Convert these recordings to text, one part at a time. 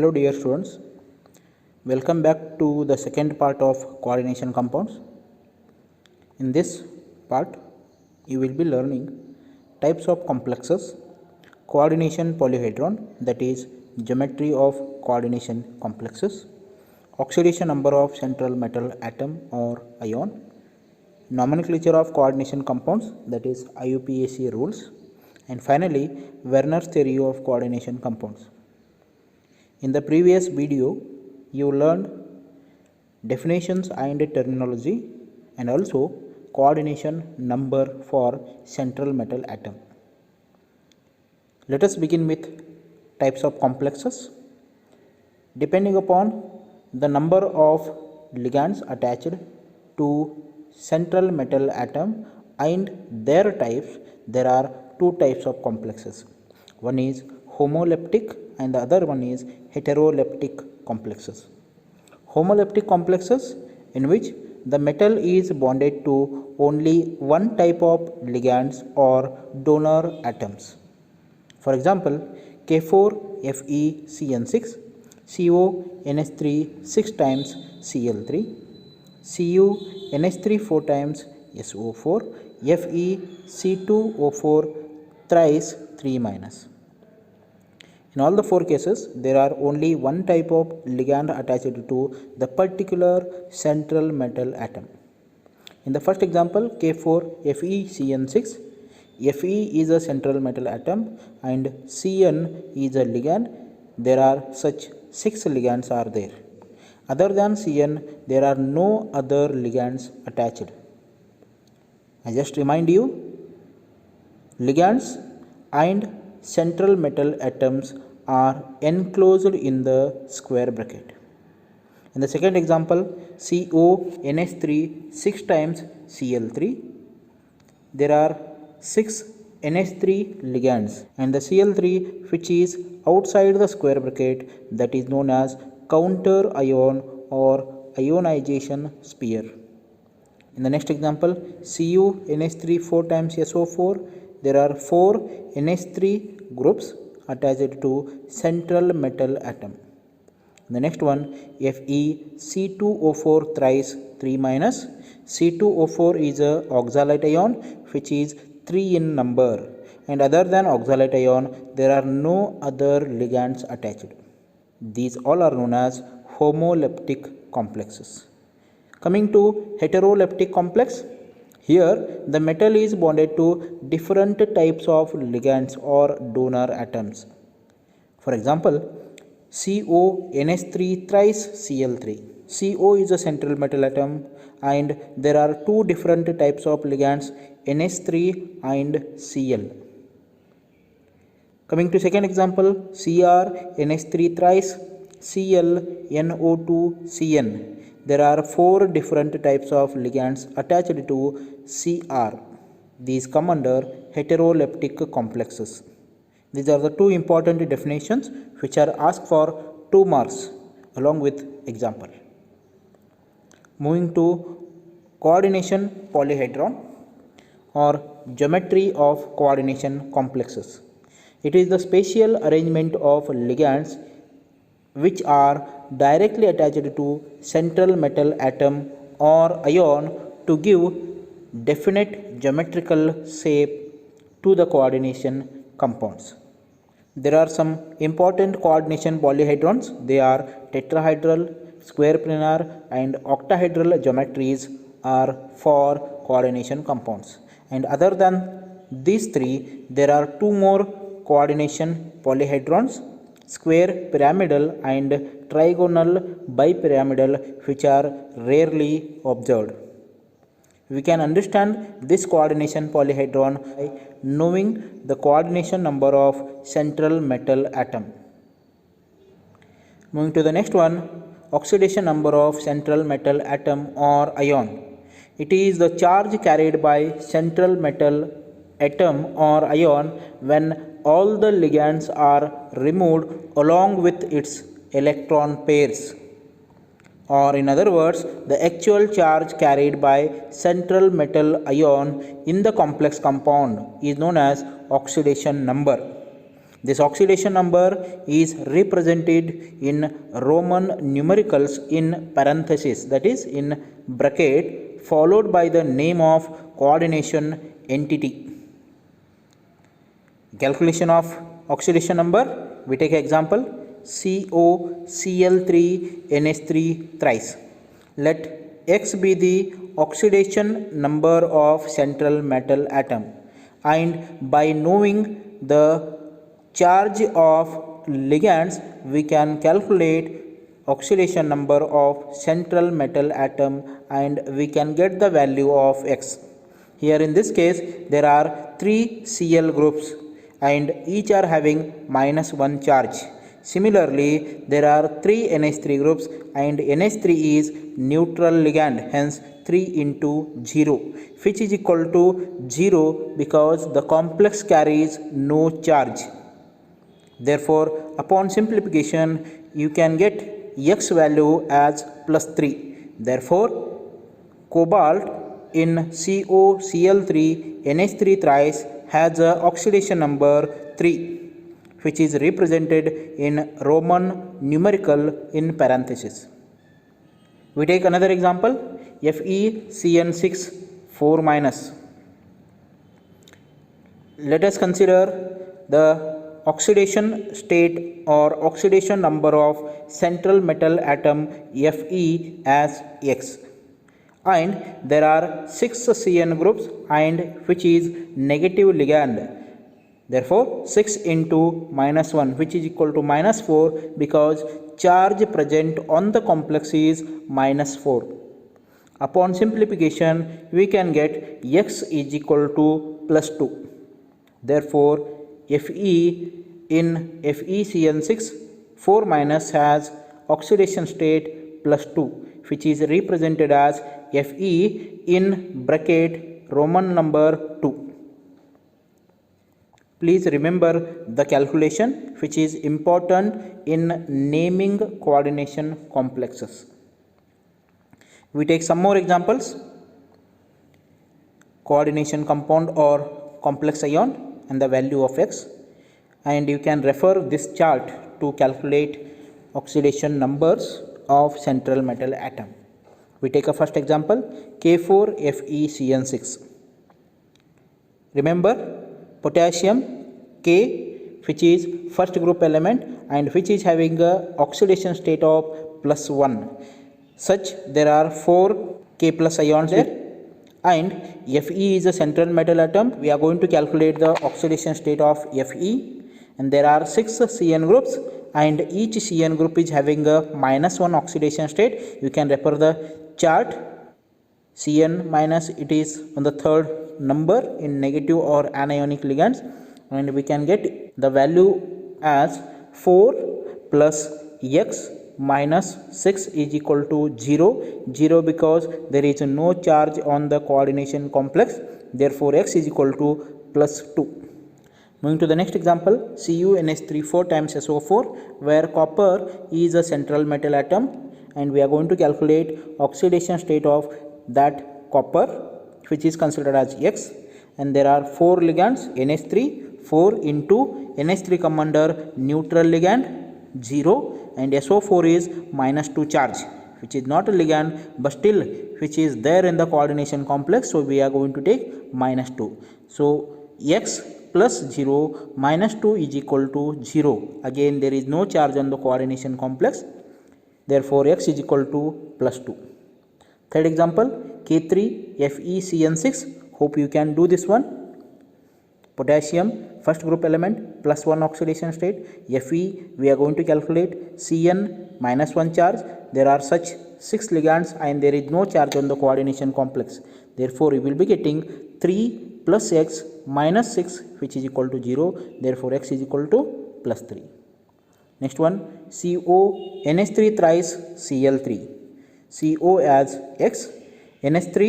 Hello dear students, welcome back to the second part of coordination compounds. In this part, you will be learning types of complexes, coordination polyhedron, that is geometry of coordination complexes, oxidation number of central metal atom or ion, nomenclature of coordination compounds, that is IUPAC rules, and finally Werner's theory of coordination compounds. In the previous video, you learned definitions and terminology and also coordination number for central metal atom. Let us begin with types of complexes. Depending upon the number of ligands attached to central metal atom and their types, there are two types of complexes. One is homoleptic and the other one is heteroleptic complexes. Homoleptic complexes in which the metal is bonded to only one type of ligands or donor atoms. For example, K4FeCN6, CONH3 6 times Cl3, CuNH3 4 times SO4, FeC2O4 thrice 3 minus. In all the four cases, there are only one type of ligand attached to the particular central metal atom. In the first example, K4FeCN6, Fe is a central metal atom and Cn is a ligand. There are such 6 ligands are there. Other than Cn, there are no other ligands attached. I just remind you, ligands and central metal atoms are enclosed in the square bracket. In the second example, CONH3 6 times Cl3, there are 6 NH3 ligands and the Cl3 which is outside the square bracket, that is known as counter ion or ionization sphere. In the next example, CuNH3 4 times SO4, there are 4 NH3 groups attached to central metal atom. The next one, FeC2O4 thrice 3 minus. C2O4 is a oxalate ion which is 3 in number, and other than oxalate ion, there are no other ligands attached. These all are known as homoleptic complexes. Coming to heteroleptic complex, here the metal is bonded to different types of ligands or donor atoms. For example, CONH3 thrice Cl3. CO is a central metal atom and there are two different types of ligands, NH3 and Cl. Coming to second example, CrNH3 thrice ClNO2Cn. There are 4 different types of ligands attached to Cr. These come under heteroleptic complexes. These are the two important definitions which are asked for 2 marks along with example. Moving to coordination polyhedron or geometry of coordination complexes. It is the spatial arrangement of ligands which are directly attached to central metal atom or ion to give definite geometrical shape to the coordination compounds. There are some important coordination polyhedrons. They are tetrahedral, square planar and octahedral geometries are for coordination compounds. And other than these three, there are 2 more coordination polyhedrons, square pyramidal and trigonal bipyramidal, which are rarely observed. We can understand this coordination polyhedron by knowing the coordination number of central metal atom. Moving to the next one, oxidation number of central metal atom or ion. It is the charge carried by central metal atom or ion when all the ligands are removed along with its electron pairs. Or in other words, the actual charge carried by central metal ion in the complex compound is known as oxidation number. This oxidation number is represented in Roman numericals in parenthesis, that is in bracket, followed by the name of coordination entity. Calculation of oxidation number, we take example COCl3NH3 thrice. Let X be the oxidation number of central metal atom, and by knowing the charge of ligands we can calculate oxidation number of central metal atom and we can get the value of X. Here in this case there are 3 Cl groups and each are having -1 charge. Similarly, there are 3 NH3 groups and NH3 is neutral ligand, hence 3 into 0, which is equal to 0 because the complex carries no charge. Therefore, upon simplification, you can get X value as +3. Therefore, cobalt in COCl3 NH3 thrice has a oxidation number 3, which is represented in Roman numerical in parenthesis. We take another example, FeCN6 4-. Let us consider the oxidation state or oxidation number of central metal atom Fe as X, and there are 6 Cn groups and which is negative ligand. Therefore 6 into -1, which is equal to -4 because charge present on the complex is -4. Upon simplification we can get X is equal to +2. Therefore Fe in FeCN6 4- has oxidation state +2, which is represented as Fe in bracket Roman number 2. Please remember the calculation which is important in naming coordination complexes. We take some more examples. Coordination compound or complex ion and the value of X, and you can refer this chart to calculate oxidation numbers of central metal atom. We take a first example, K4FeCN6. Remember, potassium K, which is first group element and which is having a oxidation state of +1. Such there are 4 K plus ions there, and Fe is a central metal atom. We are going to calculate the oxidation state of Fe, and there are 6 Cn groups and each Cn group is having a -1 oxidation state. You can refer the chart. Cn minus, it is on the third number in negative or anionic ligands, and we can get the value as 4 plus X minus 6 is equal to 0 because there is no charge on the coordination complex. Therefore X is equal to +2. Moving to the next example, CuNH3 4 times SO4, where copper is a central metal atom, and we are going to calculate oxidation state of that copper, which is considered as X, and there are 4 ligands NH3. 4 into NH3 come under neutral ligand 0, and SO4 is -2 charge, which is not a ligand but still which is there in the coordination complex, so we are going to take -2. So X plus 0 -2 is equal to 0. Again there is no charge on the coordination complex, therefore X is equal to +2. Third example, K3FeCN6. Hope you can do this one. Potassium first group element +1 oxidation state. Fe we are going to calculate. Cn -1 charge. There are such 6 ligands and there is no charge on the coordination complex. Therefore we will be getting 3 plus X minus 6, which is equal to 0. Therefore X is equal to +3. Next one, CONH3 thrice Cl3. CO as X, NH3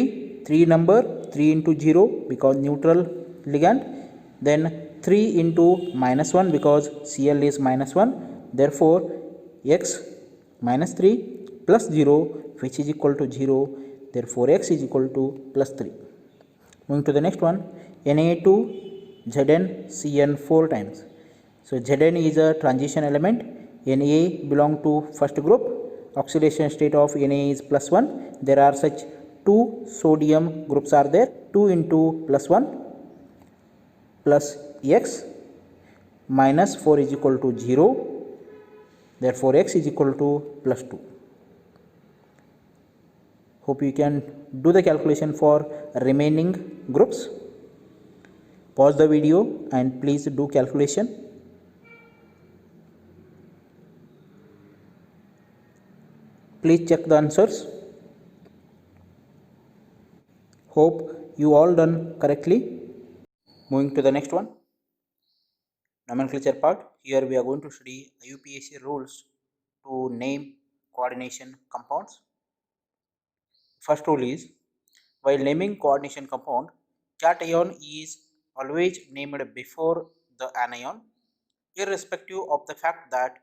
3 number 3 into 0 because neutral ligand, then 3 into -1 because Cl is -1. Therefore X minus 3 plus 0, which is equal to 0. Therefore X is equal to +3. Moving to the next one, Na2 Zn Cn 4 times. So Zn is a transition element. Na belong to first group. Oxidation state of Na is +1. There are such two sodium groups are there. 2 into +1 plus X minus 4 is equal to 0. Therefore X is equal to +2. Hope you can do the calculation for remaining groups. Pause the video and please do calculation. Please check the answers. Hope you all done correctly. Moving to the next one, nomenclature part. Here we are going to study IUPAC rules to name coordination compounds. First rule is, while naming coordination compound, cation is always named before the anion, irrespective of the fact that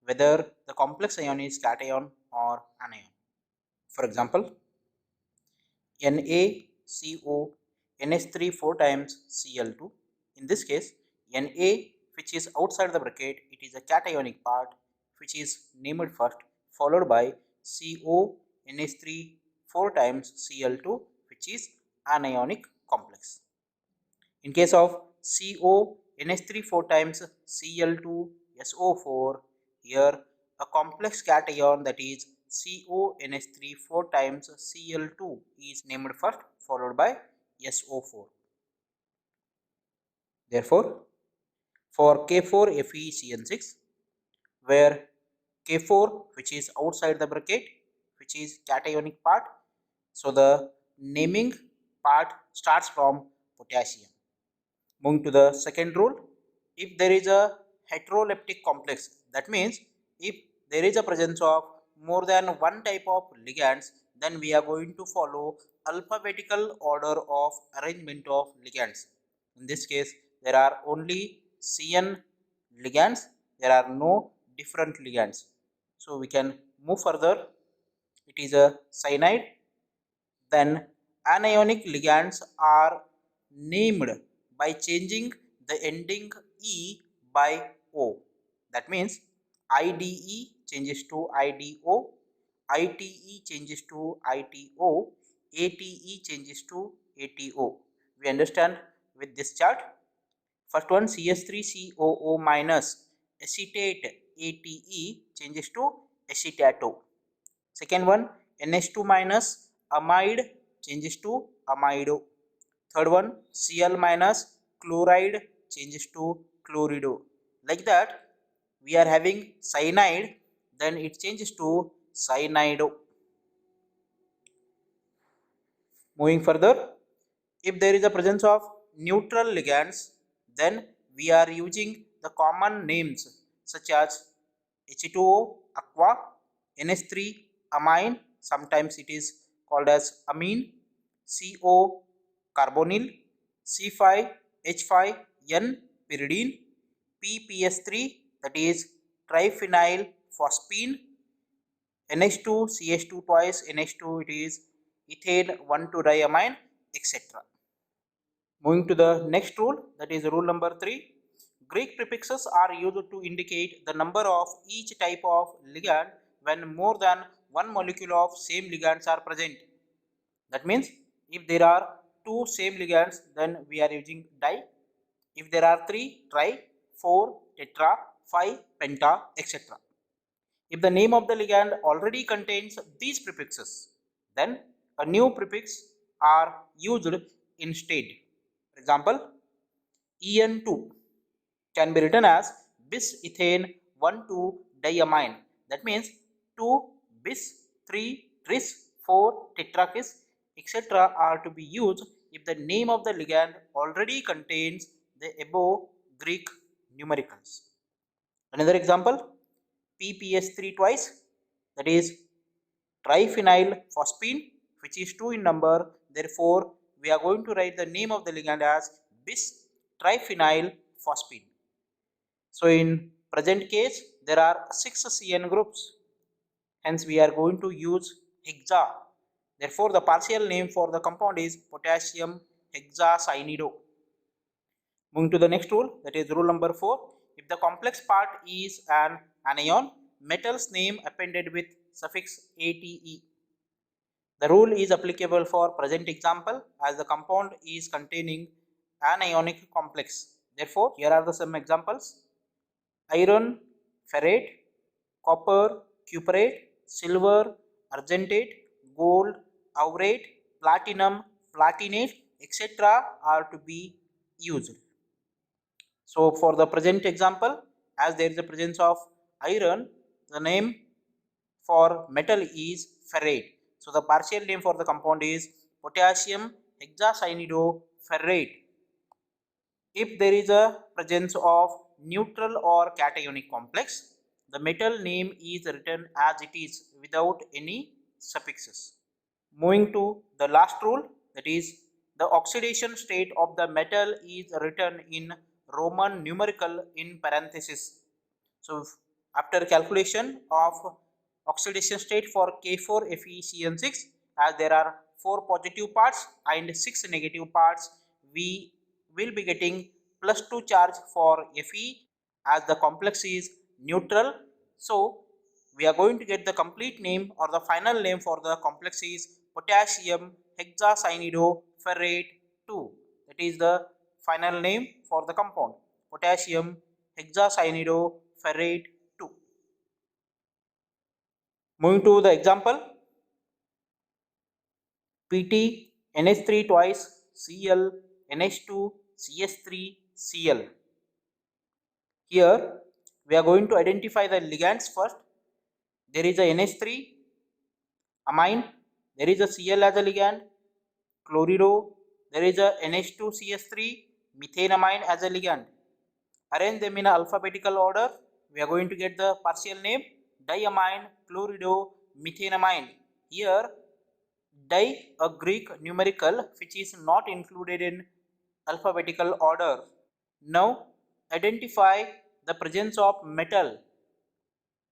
whether the complex ion is cation or anion. For example, NaCO NH3 4 times Cl2. In this case, Na, which is outside the bracket, it is a cationic part which is named first, followed by CO NH3 4 times Cl2, which is anionic complex. In case of CO NH3 4 times Cl2 SO4, here a complex cation, that is CONH3 4 times Cl2, is named first, followed by SO4. Therefore, for K4FeCN6, where K4, which is outside the bracket, which is cationic part, so the naming part starts from potassium. Moving to the second rule, if there is a heteroleptic complex, that means if there is a presence of more than one type of ligands, then we are going to follow alphabetical order of arrangement of ligands. In this case, there are only CN ligands, there are no different ligands. So we can move further. It is a cyanide. Then anionic ligands are named by changing the ending E by O. That means IDE changes to IDO, ITE changes to ITO, ATE changes to ATO. We understand with this chart. First one, CH3COO minus acetate ATE changes to acetato. Second one, NH2 minus amide changes to amido. Third one, Cl minus chloride changes to chlorido. Like that, we are having cyanide, then it changes to cyanido. Moving further, if there is a presence of neutral ligands, then we are using the common names such as H2O aqua, NH3 amine, sometimes it is called as amine, CO carbonyl, C5H5N pyridine, PPS3, that is triphenyl phosphine, NH2 CH2 twice NH2, it is ethane 1,2-diamine, etc. Moving to the next rule, that is rule number 3. Greek prefixes are used to indicate the number of each type of ligand when more than one molecule of same ligands are present. That means if there are two same ligands, then we are using di. If there are 3, tri, 4, tetra, 5, penta, etc. If the name of the ligand already contains these prefixes, then a new prefix are used instead. For example, En2 can be written as bis-ethane 1,2-diamine. That means 2 bis, 3 tris, 4 tetrakis, etc. are to be used if the name of the ligand already contains the above Greek numericals. Another example, PPS3 twice, that is triphenyl phosphine, which is 2 in number. Therefore, we are going to write the name of the ligand as bis triphenyl phosphine. So in present case, there are 6 CN groups. Hence, we are going to use hexa. Therefore, the partial name for the compound is potassium hexacyanido. Moving to the next rule, that is rule number 4. if the complex part is an anion, metal's name appended with suffix ate. The rule is applicable for present example as the compound is containing an ionic complex. Therefore, here are the some examples: iron, ferrate, copper, cuprate, silver, argentate, gold, aurate, platinum, platinate, etc. are to be used. So for the present example, as there is a presence of iron, the name for metal is ferrate. So the partial name for the compound is potassium hexacyanide. If there is a presence of neutral or cationic complex, the metal name is written as it is without any suffixes. Moving to the last rule, that is the oxidation state of the metal is written in Roman numeral in parenthesis. So after calculation of oxidation state for K4FeCN6, as there are 4 positive parts and 6 negative parts, we will be getting +2 charge for Fe as the complex is neutral. So we are going to get the complete name or the final name for the complex is potassium hexacyanide 2. That is the final name for the compound, potassium hexacyanide 2. Moving to the example, Pt NH3 twice Cl NH2 CS3 Cl. Here we are going to identify the ligands first. There is a NH3 amine, there is a Cl as a ligand, chlorido, there is a NH2CS3 methanamine as a ligand. Arrange them in alphabetical order. We are going to get the partial name diamine chlorido methanamine. Here di a Greek numerical which is not included in alphabetical order. Now identify the presence of metal.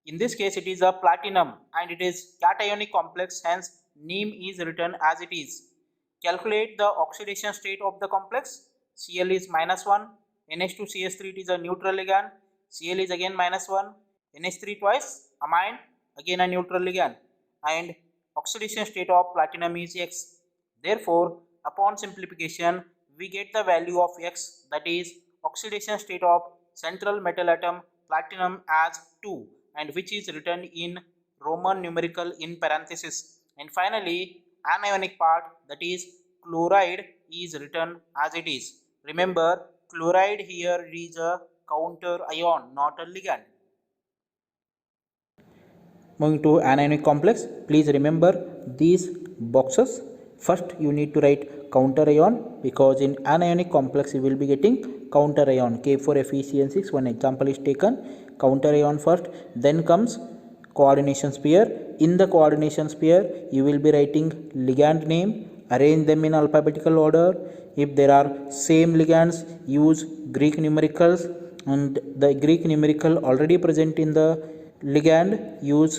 In this case it is a platinum and it is cationic complex, hence name is written as it is. Calculate the oxidation state of the complex. Cl is -1, NH2CS3 it is a neutral ligand, Cl is again -1, NH3 twice amine, again a neutral ligand, and oxidation state of platinum is X. Therefore, upon simplification, we get the value of X, that is oxidation state of central metal atom platinum as 2, and which is written in Roman numeral in parenthesis. And finally, anionic part, that is chloride, is written as it is. Remember, chloride here is a counter ion, not a ligand. Moving to anionic complex, please remember these boxes. First you need to write counter ion, because in anionic complex you will be getting counter ion K4FeCN6. One example is taken, counter ion first, then comes coordination pair. In the coordination pair you will be writing ligand name, arrange them in alphabetical order. If there are same ligands, use Greek numericals, and the Greek numerical already present in the ligand, use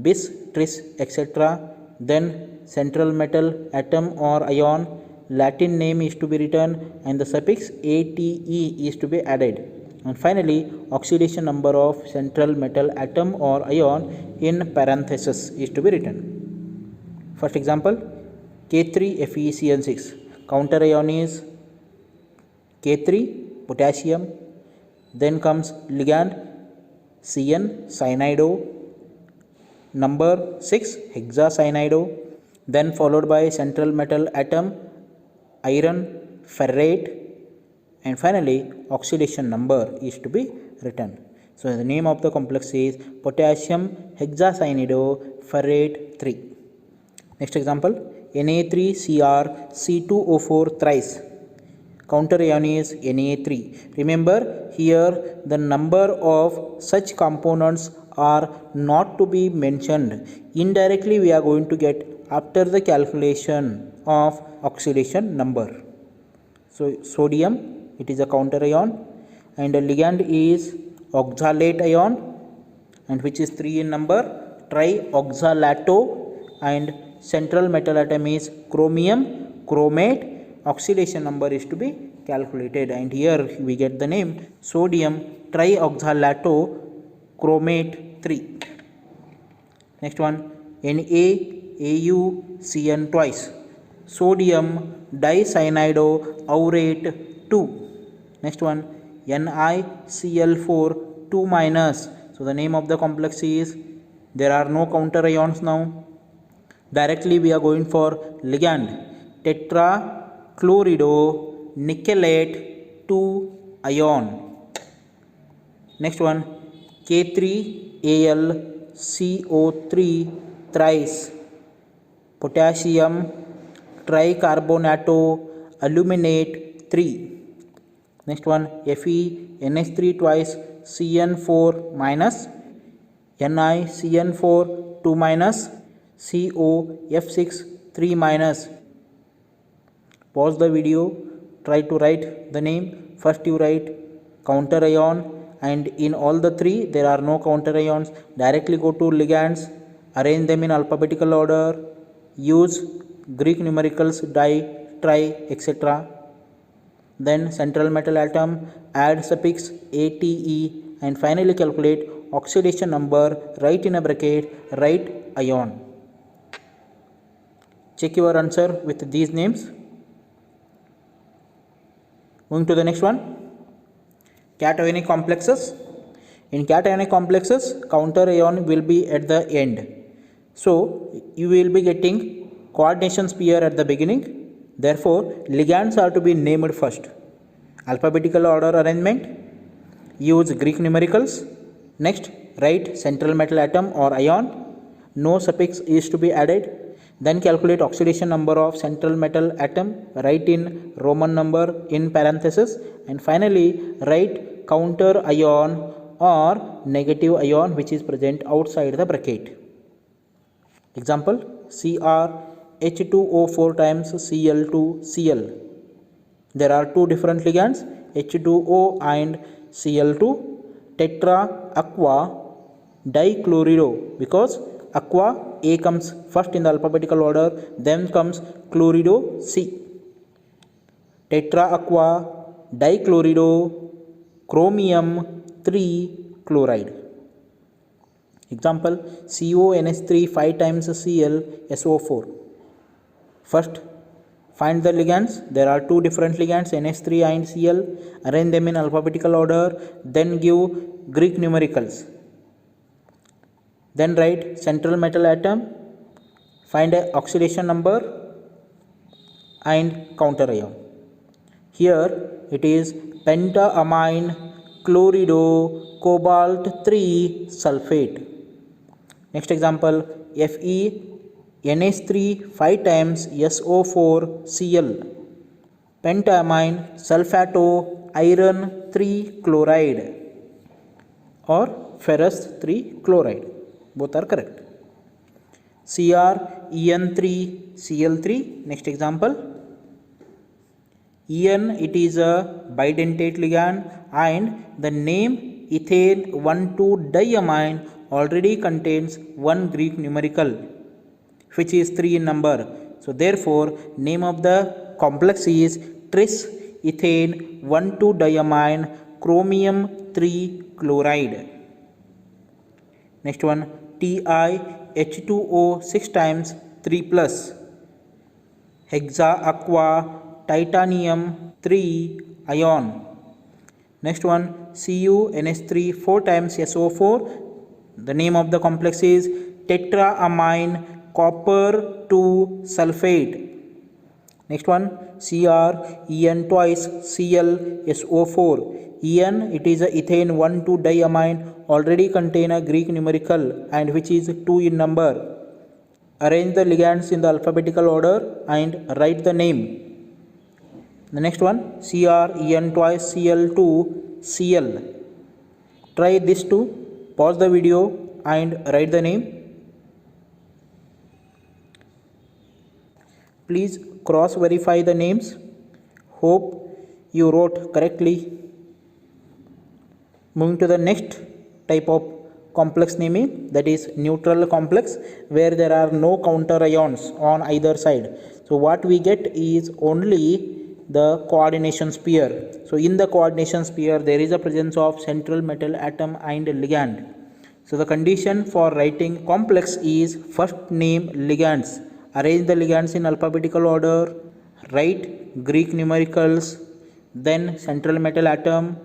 bis, tris, etc. Then central metal atom or ion, Latin name is to be written and the suffix ate is to be added. And finally, oxidation number of central metal atom or ion in parenthesis is to be written. First example, K3FeCN6. Counter ion is K3 potassium. Then comes ligand Cn cyanido, number 6 hexacyanide, then followed by central metal atom iron ferrate, and finally oxidation number is to be written. So the name of the complex is potassium hexacyanide 3. Next example, Na3Cr C2O4 thrice. Counter ion is Na3. Remember, here the number of such components are not to be mentioned. Indirectly we are going to get after the calculation of oxidation number. So sodium, it is a counter ion, and the ligand is oxalate ion, and which is 3 in number, trioxalato, and central metal atom is chromium chromate. Oxidation number is to be calculated, and here we get the name sodium trioxalato chromate 3. Next one, NaAuCN twice, sodium dicyanidoaurate 2. Next one, NiCl4 2 minus. So the name of the complex is, there are no counter ions now. Directly we are going for ligand, tetrachloridonickelate 2 ion. Next one, K3AlCO3 thrice, potassium tricarbonato aluminate 3. Next one, FeNH3 twice, Cn4 minus, NiCN4 2 minus, COF6 3 minus. Pause the video, try to write the name. First you write counter ion, and in all the three there are no counter ions. Directly go to ligands, arrange them in alphabetical order, use Greek numericals di, tri, etc. Then central metal atom, add suffix ATE, and finally calculate oxidation number, write in a bracket, write ion. Check your answer with these names. Moving to the next one, cationic complexes. In cationic complexes, counter ion will be at the end. So you will be getting coordination pair at the beginning. Therefore, ligands are to be named first. Alphabetical order arrangement, use Greek numericals. Next, write central metal atom or ion. No suffix is to be added. Then calculate oxidation number of central metal atom, write in Roman number in parenthesis, and finally write counter ion or negative ion which is present outside the bracket. Example, CrH2O4 times Cl2Cl. There are two different ligands, H2O and Cl2. Tetra aqua dichlorido, because aqua A comes first in the alphabetical order, then comes chlorido C. Tetra aqua dichlorido chromium 3 chloride. Example, CONH3 5 times Cl SO4. First, find the ligands. There are two different ligands, NH3 and Cl. Arrange them in alphabetical order. Then give Greek numericals. Then write central metal atom, find a oxidation number and counter ion. Here it is pentaamine chlorido cobalt 3 sulfate. Next example, FeNH3 5 times SO4 Cl. Pentaamine sulfato iron 3 chloride or ferrous 3 chloride. Both are correct. CrEn3 Cl3. Next example, En, it is a bidentate ligand, and the name ethane 1,2-diamine already contains one Greek numerical which is 3 in number. So therefore name of the complex is tris ethane 1,2-diamine chromium 3 chloride. Next one, TiH2O 6 times 3 plus hexa aqua titanium 3 ion. Next one, CuNH3 4 times SO4. The name of the complex is tetraamine copper 2 sulfate. Next one, CrEn twice Cl SO4. En, it is a ethane 1,2-diamine, already contain a Greek numerical and which is 2 in number. Arrange the ligands in the alphabetical order and write the name. The next one, CrEn twice Cl2 Cl. Try this too. Pause the video and write the name. Please cross verify the names. Hope you wrote correctly. Moving to the next type of complex naming, that is neutral complex, where there are no counter ions on either side. So what we get is only the coordination pair. So in the coordination pair there is a presence of central metal atom and ligand. So the condition for writing complex is first name ligands. Arrange the ligands in alphabetical order. Write Greek numericals. Then central metal atom.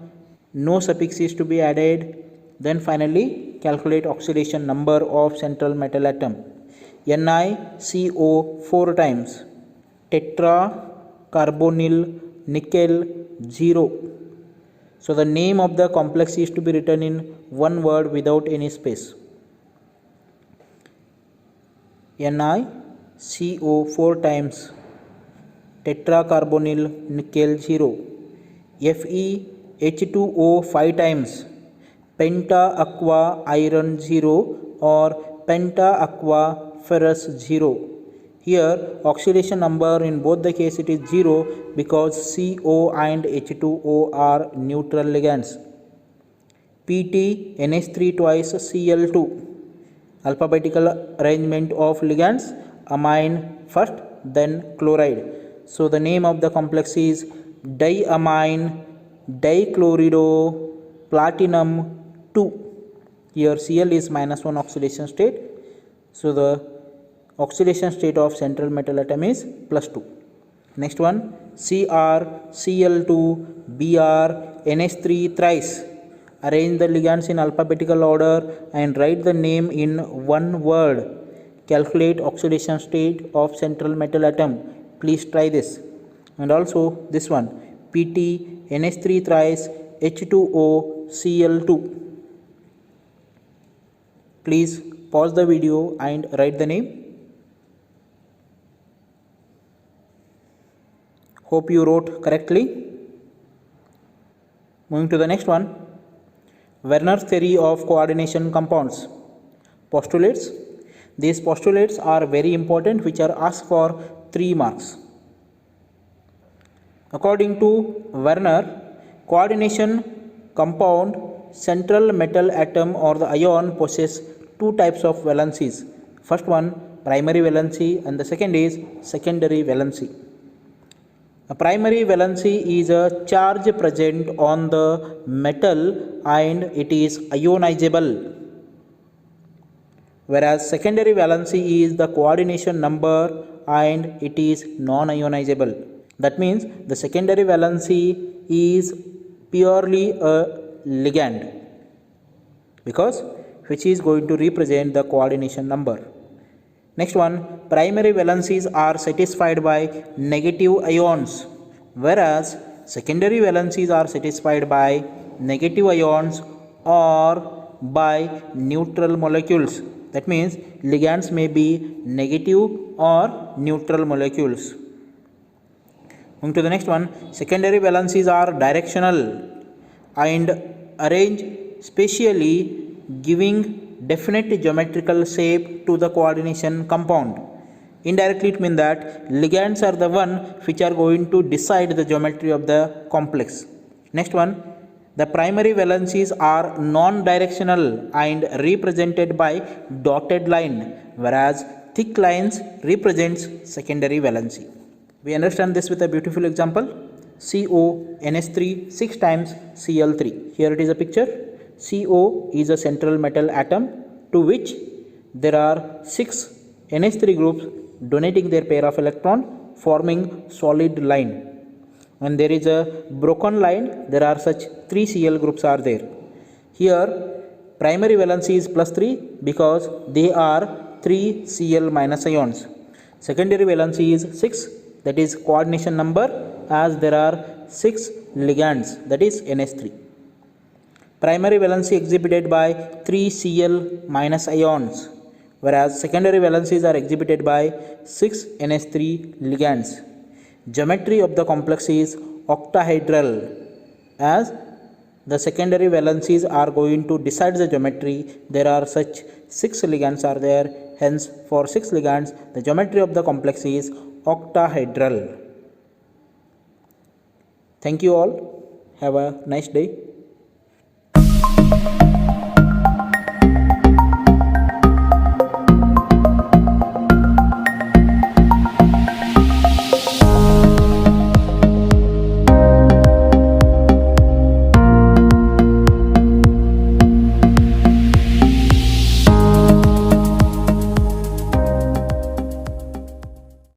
No suffix is to be added. Then finally calculate oxidation number of central metal atom. NiCO 4 times. Tetra carbonyl nickel 0. So the name of the complex is to be written in one word without any space. NiCO 4 times. Tetracarbonyl nickel 0. FeH2O 5 times. Penta aqua iron 0 or penta aqua ferrous 0. Here oxidation number in both the case it is 0 because CO and H2O are neutral ligands. PT NH3 twice Cl2. Alphabetical arrangement of ligands, amine first then chloride. So the name of the complex is diamine dichlorido platinum 2. Here Cl is -1 oxidation state. So the oxidation state of central metal atom is +2. Next one, Cr, Cl2, Br, NH3 thrice. Arrange the ligands in alphabetical order and write the name in one word. Calculate oxidation state of central metal atom. Please try this. And also this one, Pt, NH3 thrice, H2O, Cl2. Please pause the video and write the name. Hope you wrote correctly. Moving to the next one, Werner's theory of coordination compounds. Postulates. These postulates are very important, which are asked for 3 marks. According to Werner, coordination compound central metal atom or the ion possess 2 types of valencies. First one, primary valency, and the second is secondary valency. A primary valency is a charge present on the metal and it is ionizable, whereas secondary valency is the coordination number and it is non-ionizable. That means the secondary valency is purely a ligand because which is going to represent the coordination number. Next one, primary valencies are satisfied by negative ions, whereas secondary valencies are satisfied by negative ions or by neutral molecules. That means ligands may be negative or neutral molecules. Moving to the next one, secondary valencies are directional and arranged spatially, giving definite geometrical shape to the coordination compound. Indirectly it means that ligands are the one which are going to decide the geometry of the complex. Next one, the primary valencies are non-directional and represented by dotted line, whereas thick lines represents secondary valency. We understand this with a beautiful example. CO NH3 6 times Cl3. Here it is a picture. CO is a central metal atom to which there are 6 NH3 groups donating their pair of electron, forming solid line. When there is a broken line, there are such 3 Cl groups are there. Here primary valency is +3 because they are 3 Cl minus ions. Secondary valency is 6, that is coordination number, as there are 6 ligands, that is NH3. Primary valency exhibited by 3 Cl minus ions, whereas secondary valencies are exhibited by 6 NH3 ligands. Geometry of the complex is octahedral, as the secondary valencies are going to decide the geometry. There are such 6 ligands are there, hence for 6 ligands the geometry of the complex is octahedral. Thank you all. Have a nice day.